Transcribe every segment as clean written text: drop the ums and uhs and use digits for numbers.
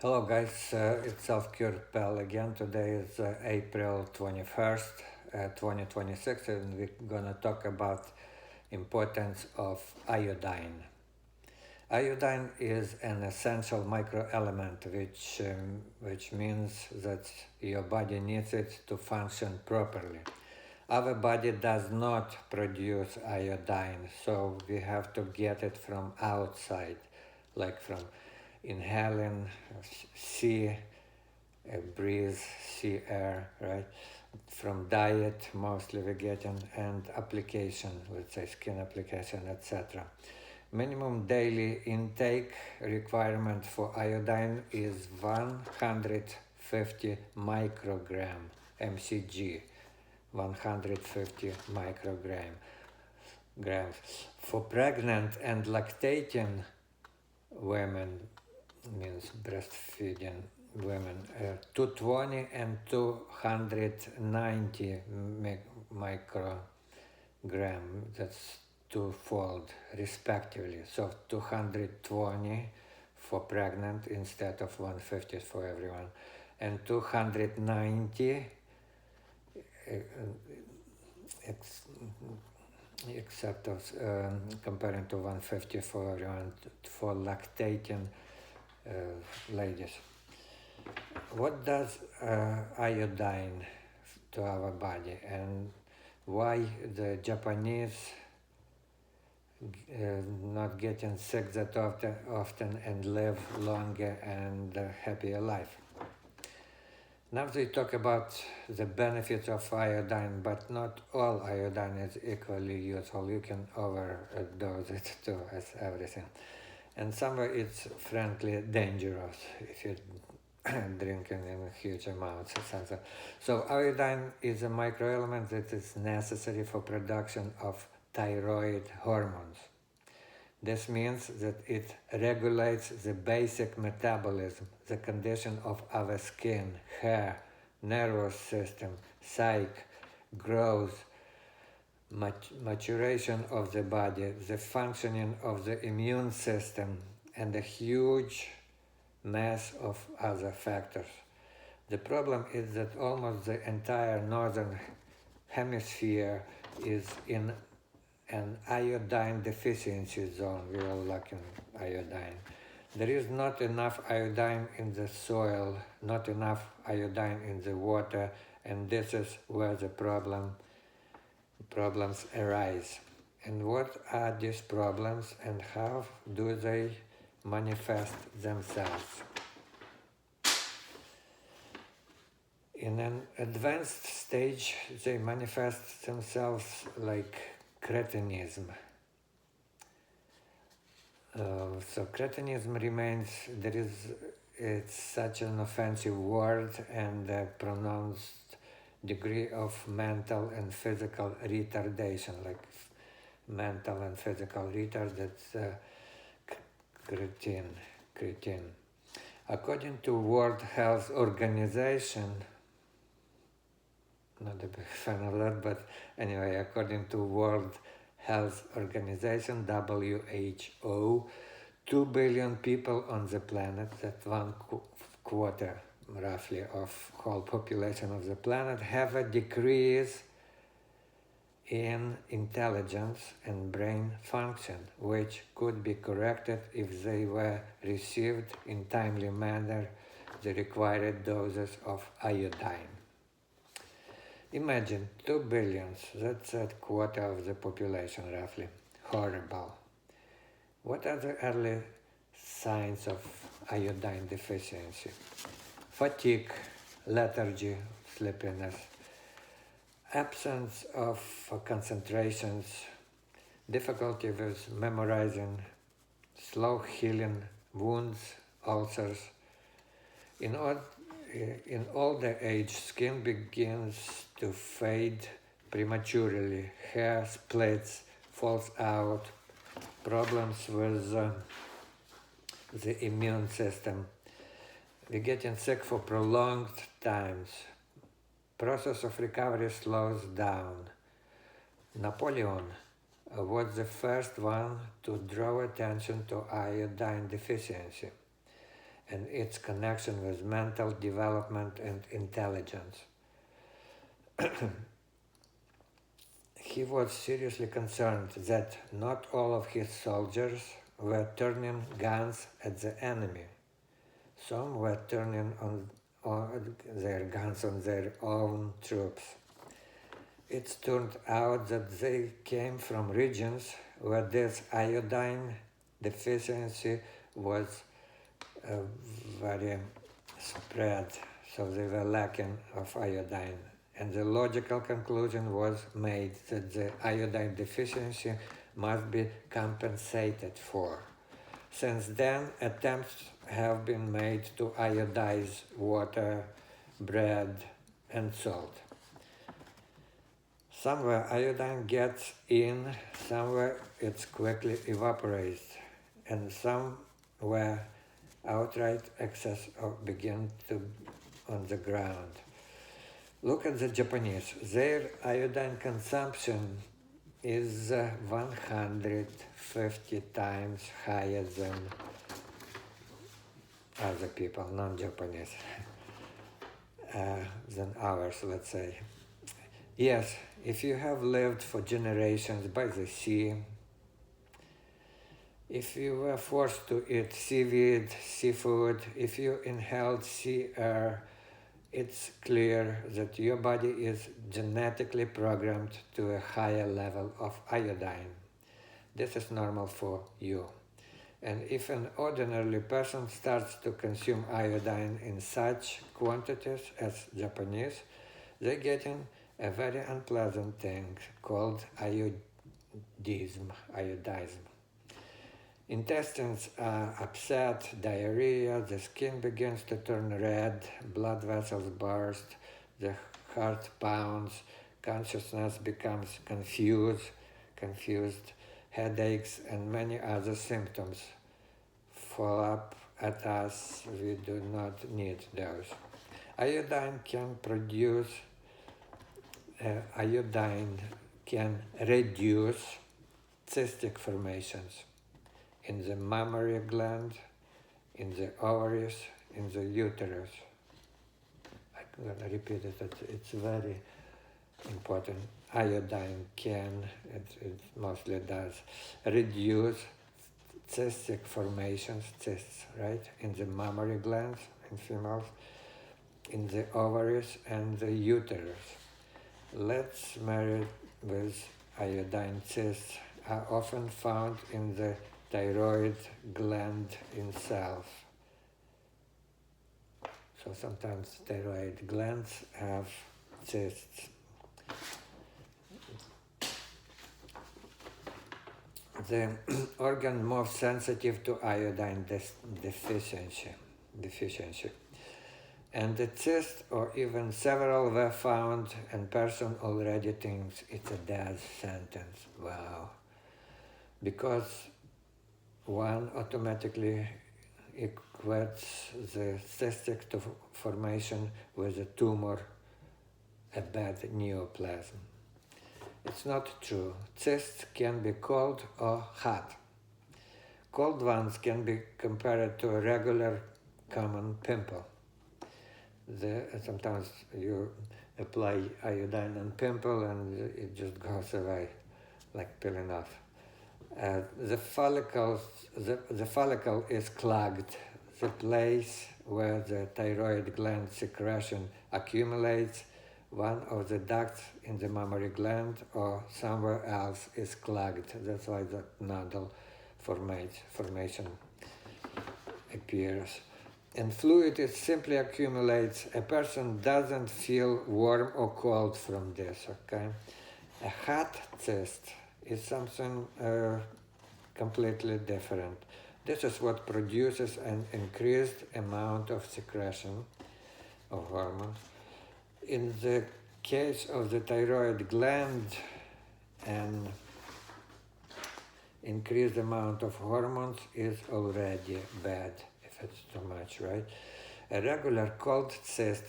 Hello guys, it's self-cured pal again. Today is April 21st, 2026, and we're gonna talk about importance of iodine. Iodine is an essential microelement which means that your body needs it to function properly. Our body does not produce iodine, so we have to get it from outside, like from inhaling sea breeze, sea air, right? From diet, mostly we're getting, and application, let's say skin application, etc. Minimum daily intake requirement for iodine is 150 microgram mcg, 150 microgram grams. For pregnant and lactating women, means breastfeeding women, 220 and 290 microgram, that's twofold respectively. So 220 for pregnant instead of 150 for everyone, and 290 except of comparing to 150 for everyone for lactating ladies. What does iodine to our body, and why the Japanese not getting sick that often and live longer and happier life? Now they talk about the benefits of iodine, but not all iodine is equally useful. You can overdose it too, as everything. And somewhere it's frankly dangerous if you drinking in huge amounts or something. So iodine is a microelement that is necessary for production of thyroid hormones. This means that it regulates the basic metabolism, the condition of our skin, hair, nervous system, psyche, growth, maturation of the body, the functioning of the immune system, and a huge mass of other factors. The problem is that almost the entire northern hemisphere is in an iodine deficiency zone. We are lacking iodine. There is not enough iodine in the soil, not enough iodine in the water, and this is where the problems arise. And what are these problems and how do they manifest themselves? In an advanced stage, they manifest themselves like cretinism. So cretinism remains, it's such an offensive word and a pronounced degree of mental and physical retardation, like mental and physical retard, that's cretin. According to World Health Organization, not a big fan of that, but anyway, according to World Health Organization, WHO, 2 billion people on the planet, that's one quarter roughly of whole population of the planet, have a decrease in intelligence and brain function, which could be corrected if they were received in timely manner the required doses of iodine. Imagine 2 billions, that's a quarter of the population roughly. Horrible. What are the early signs of iodine deficiency? Fatigue, lethargy, sleepiness, absence of concentrations, difficulty with memorizing, slow healing wounds, ulcers. In older age, skin begins to fade prematurely, hair splits, falls out, problems with the immune system. We're getting sick for prolonged times. Process of recovery slows down. Napoleon was the first one to draw attention to iodine deficiency. and its connection with mental development and intelligence. He was seriously concerned that not all of his soldiers were turning guns at the enemy. Some were turning on their guns on their own troops. It turned out that they came from regions where this iodine deficiency was very spread, so they were lacking of iodine. And the logical conclusion was made that the iodine deficiency must be compensated for. Since then, attempts have been made to iodize water, bread, and salt. Somewhere iodine gets in, somewhere it's quickly evaporates, and somewhere outright excess begins to on the ground. Look at the Japanese. Their iodine consumption is 150 times higher than other people, non-Japanese, than ours, let's say. Yes, if you have lived for generations by the sea, if you were forced to eat seaweed, seafood, if you inhaled sea air, it's clear that your body is genetically programmed to a higher level of iodine. This is normal for you. And if an ordinary person starts to consume iodine in such quantities as Japanese, they're getting a very unpleasant thing called iodism. Intestines are upset, diarrhea, the skin begins to turn red, blood vessels burst, the heart pounds, consciousness becomes confused, headaches and many other symptoms fall up at us. We do not need those. Iodine can reduce cystic formations in the mammary gland, in the ovaries, in the uterus. I'm going to repeat it, it's very important. Iodine can, it mostly does, reduce cystic formations, cysts, right, in the mammary glands in females, in the ovaries and the uterus. Let's marry with iodine cysts are often found in the thyroid gland itself. So sometimes thyroid glands have cysts. The organ most sensitive to iodine deficiency. And the cyst or even several were found and person already thinks it's a death sentence. Wow. Because one automatically equates the cystic formation with a tumor, a bad neoplasm. It's not true. Cysts can be cold or hot. Cold ones can be compared to a regular common pimple. Sometimes you apply iodine on pimple and it just goes away, like peeling off. The follicle is clogged. The place where the thyroid gland secretion accumulates, one of the ducts in the mammary gland or somewhere else is clogged. That's why the nodule formation appears. And fluid it simply accumulates. A person doesn't feel warm or cold from this, okay? A hot cyst is something completely different. This is what produces an increased amount of secretion of hormones. In the case of the thyroid gland, an increased amount of hormones is already bad if it's too much, right? A regular cold cyst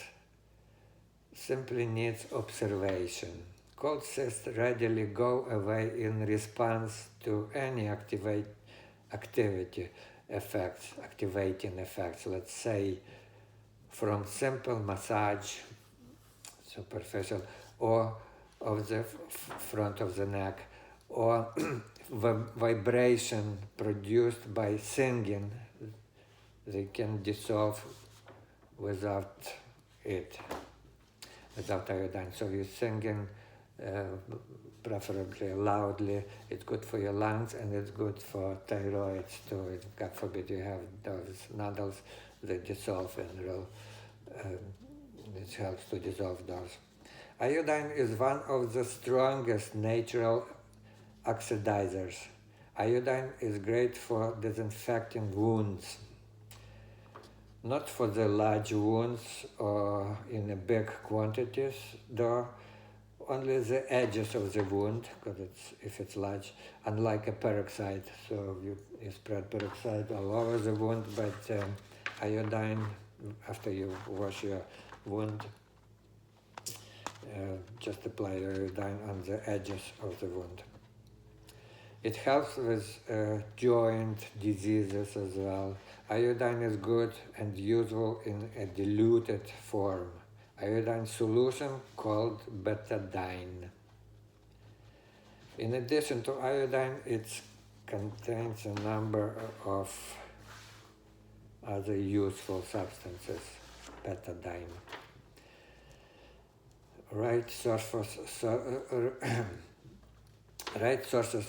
simply needs observation. Cold cysts readily go away in response to any activity. effects, activating effects. Let's say from simple massage, superficial, or of the front of the neck, or vibration produced by singing, they can dissolve without iodine. So you're singing preferably loudly. It's good for your lungs and it's good for thyroid too. God forbid you have those nodules, they dissolve and it helps to dissolve those. Iodine is one of the strongest natural oxidizers. Iodine is great for disinfecting wounds. Not for the large wounds or in big quantities, though, only the edges of the wound, because if it's large, unlike a peroxide. So you spread peroxide all over the wound, but iodine, after you wash your wound, just apply iodine on the edges of the wound. It helps with joint diseases as well. Iodine is good and useful in a diluted form. Iodine solution called betadine. In addition to iodine, it contains a number of other useful substances. Betadine. Right sources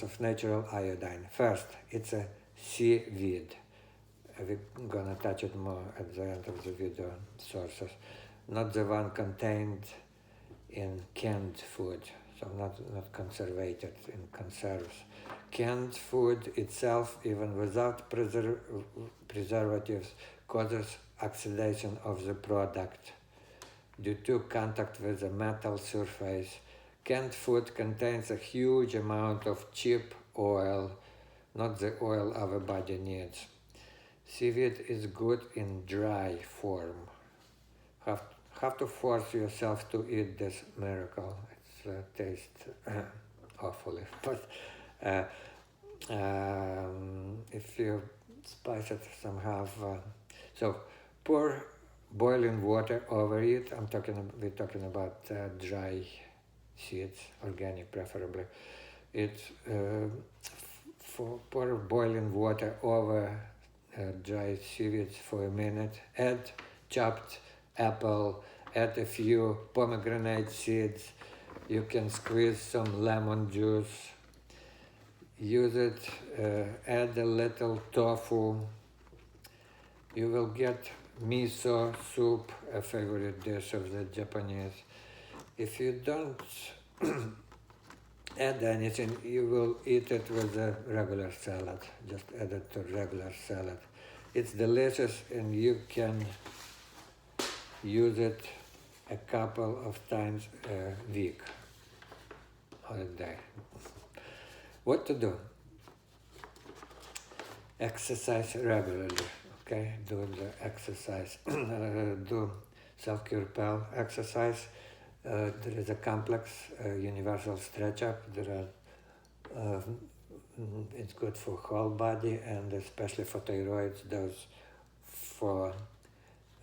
of natural iodine. First, it's a seaweed. We're gonna touch it more at the end of the video. Sources, not the one contained in canned food, so not conservated in conserves. Canned food itself, even without preservatives, causes oxidation of the product due to contact with a metal surface. Canned food contains a huge amount of cheap oil, not the oil our body needs. Seaweed is good in dry form. Have to force yourself to eat this miracle. It tastes awfully, but if you spice it somehow, so pour boiling water over it. We're talking about dry seeds, organic preferably. Pour boiling water over dry seaweeds for a minute. Add chopped apple, add a few pomegranate seeds. You can squeeze some lemon juice. Use it, add a little tofu. You will get miso soup, a favorite dish of the Japanese. If you don't add anything, you will eat it with a regular salad. Just add it to regular salad. It's delicious and you can use it a couple of times a week or a day. What to do? Exercise regularly, okay? Do the exercise. Do self-curepal exercise. There is a complex universal stretch-up. It's good for whole body and especially for thyroid. Those for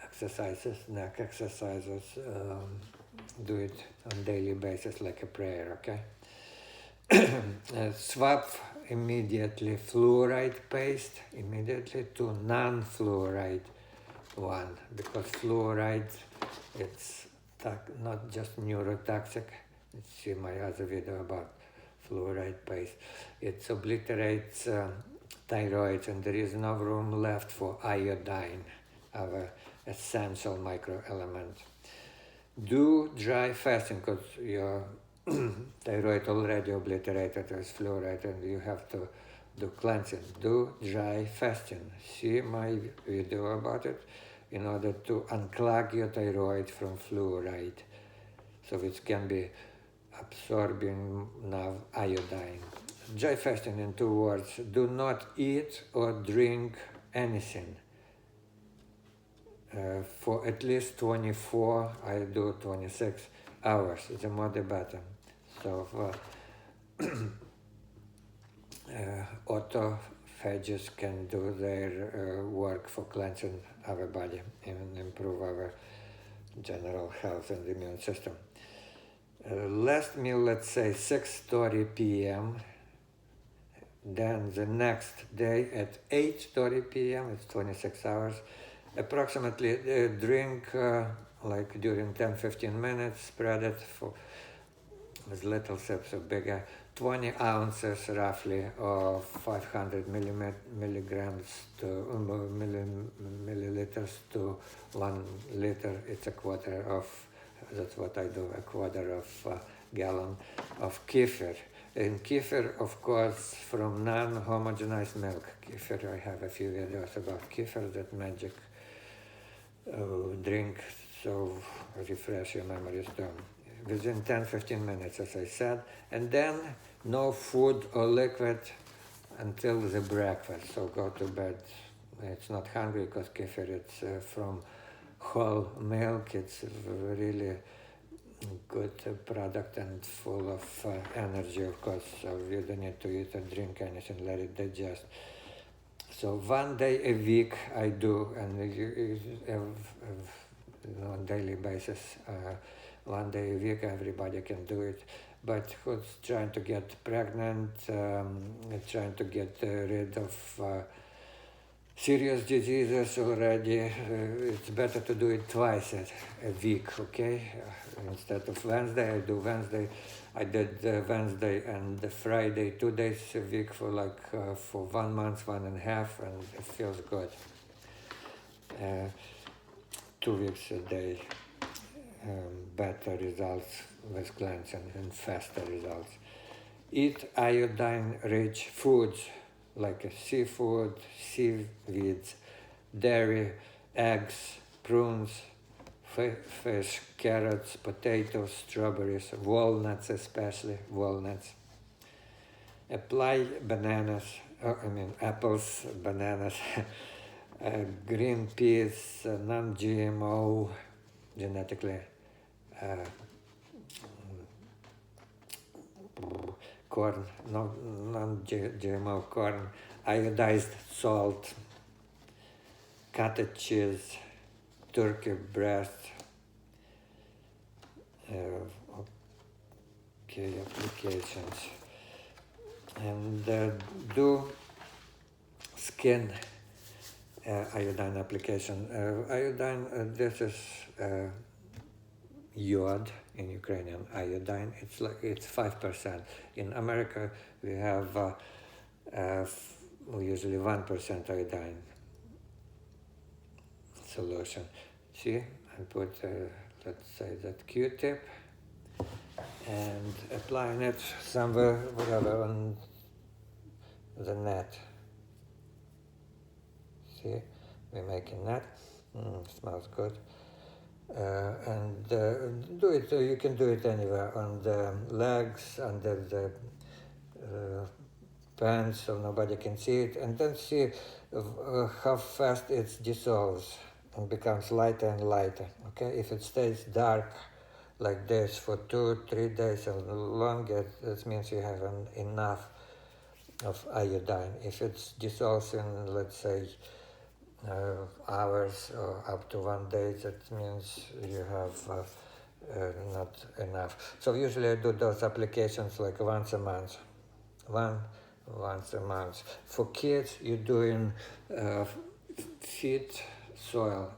exercises, neck exercises. Do it on daily basis like a prayer, okay? Swap immediately fluoride paste to non-fluoride one, because fluoride, it's not just neurotoxic. See my other video about fluoride paste. It obliterates thyroid and there is no room left for iodine, our essential microelement. Do dry fasting because your thyroid already obliterated with fluoride and you have to do cleansing. Do dry fasting. See my video about it in order to unclog your thyroid from fluoride so it can be absorbing now iodine. Dry fasting in 2 words. Do not eat or drink anything for at least 24, I do 26 hours. The more the better. So for autophagy macrophages can do their work for cleansing our body and improve our general health and immune system. Last meal, let's say 6:30 p.m. Then the next day at 8:30 p.m., it's 26 hours, approximately drink like during 10-15 minutes, spread it with little sips of bigger, 20 ounces roughly of 500 milligrams to milliliters to 1 liter. It's a quarter of, that's what I do, a quarter of gallon of kefir. And kefir, of course, from non-homogenized milk. Kefir, I have a few videos about kefir, that magic drink, so refresh your memories down. Within 10-15 minutes, as I said, and then no food or liquid until the breakfast. So go to bed. It's not hungry because kefir, it's from whole milk. It's really good product and full of energy, of course. So you don't need to eat or drink anything, let it digest. So 1 day a week I do, and on daily basis. 1 day a week, everybody can do it. But who's trying to get pregnant, trying to get rid of serious diseases already, it's better to do it twice a week, okay? Instead of Wednesday, I do Wednesday. I did Wednesday and Friday, 2 days a week for for 1 month, 1.5, and it feels good. 2 weeks a day. Better results with cleansing and faster results. Eat iodine-rich foods like seafood, seaweeds, dairy, eggs, prunes, fish, carrots, potatoes, strawberries, walnuts, especially walnuts. Apply apples, bananas, green peas, non-GMO, genetically corn, non-GMO corn, iodized salt, cottage cheese, turkey breast. Okay, applications. And do skin iodine application. Iodine, this is iod in Ukrainian, iodine. It's 5%. In America, we have usually 1% iodine solution. See, I put let's say that Q-tip and applying it somewhere, whatever, on the net. See, we're making that. Smells good. And do it. You can do it anywhere, on the legs, under the pants, so nobody can see it, and then see how fast it dissolves and becomes lighter and lighter. Okay, if it stays dark like this for 2-3 days or longer, that means you have enough of iodine. If it dissolves in, let's say, hours or up to 1 day, that means you have not enough. So usually I do those applications like once a month. Once a month. For kids, you're doing feed soil,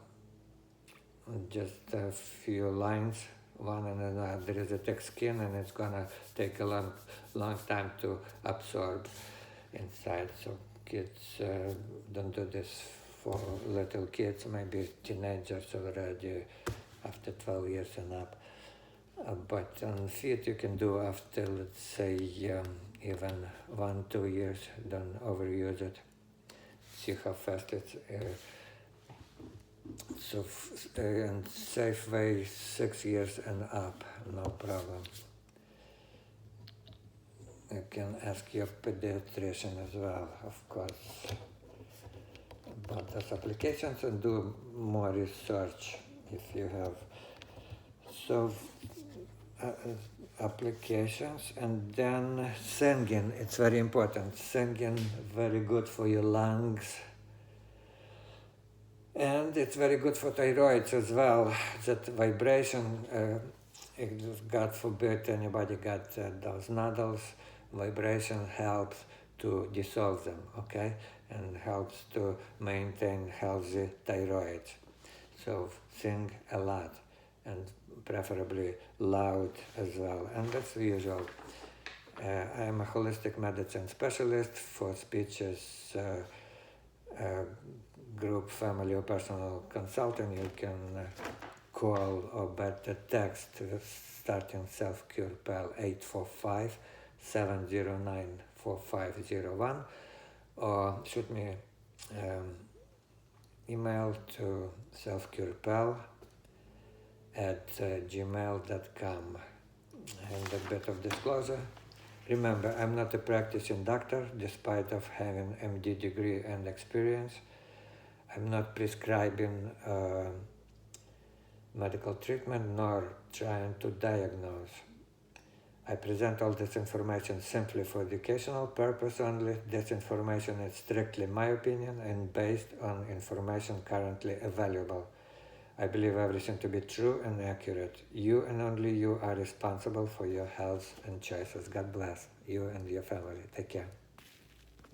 just a few lines, one and another. There is a thick skin, and it's gonna take a long time to absorb inside. So kids don't do this. For little kids, maybe teenagers already after 12 years and up. But on feed you can do after, let's say, even 1-2 years. Don't overuse it. See how fast it's. And safe way, 6 years and up, no problem. You can ask your pediatrician as well, of course, about those applications, and do more research if you have. So applications. And then singing, it's very important. Singing, very good for your lungs. And it's very good for thyroids as well. That vibration, if God forbid anybody got those nodules, vibration helps to dissolve them, okay? And helps to maintain healthy thyroid. So sing a lot, and preferably loud as well. And that's the usual. I am a holistic medicine specialist for speeches, group, family, or personal consulting. You can call or better text starting selfcurepal 845-709-4501, or shoot me email to selfcurepal@gmail.com. And a bit of disclosure. Remember, I'm not a practicing doctor, despite of having MD degree and experience. I'm not prescribing medical treatment nor trying to diagnose. I present all this information simply for educational purpose only. This information is strictly my opinion and based on information currently available. I believe everything to be true and accurate. You and only you are responsible for your health and choices. God bless you and your family. Take care.